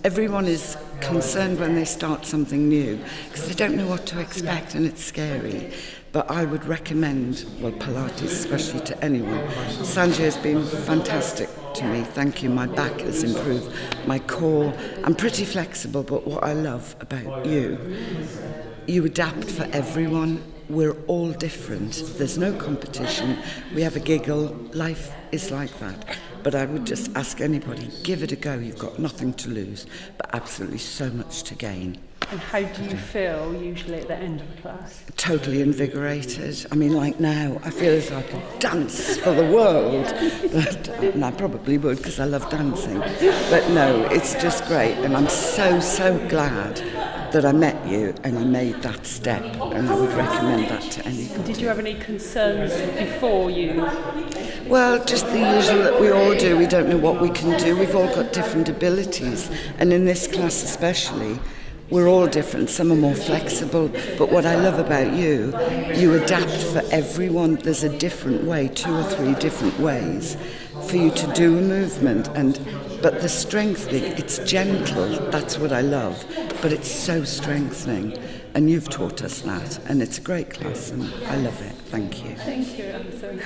Everyone is concerned when they start something new because they don't know what to expect and it's scary. But I would recommend, Pilates especially, to anyone. Sandhya has been fantastic to me, thank you. My back has improved, my core. I'm pretty flexible, but what I love about you adapt for everyone. We're all different. There's no competition. We have a giggle. Life is like that. But I would just ask anybody, give it a go. You've got nothing to lose, but absolutely so much to gain. And how do you feel usually at the end of a class? Totally invigorated. I mean, like now, I feel as though I could dance for the world. And I probably would because I love dancing. But no, it's just great. And I'm so glad that I met you and I made that step. And I would recommend that to anybody. Did you have any concerns before you? Well, just the usual that we all do. We don't know what we can do. We've all got different abilities. And in this class especially, we're all different. Some are more flexible. But what I love about you adapt for everyone. There's a different way, 2 or 3 different ways for you to do a movement. But the strengthening, it's gentle. That's what I love. But it's so strengthening. And you've taught us that. And it's a great class and I love it. Thank you. Thank you, Alison.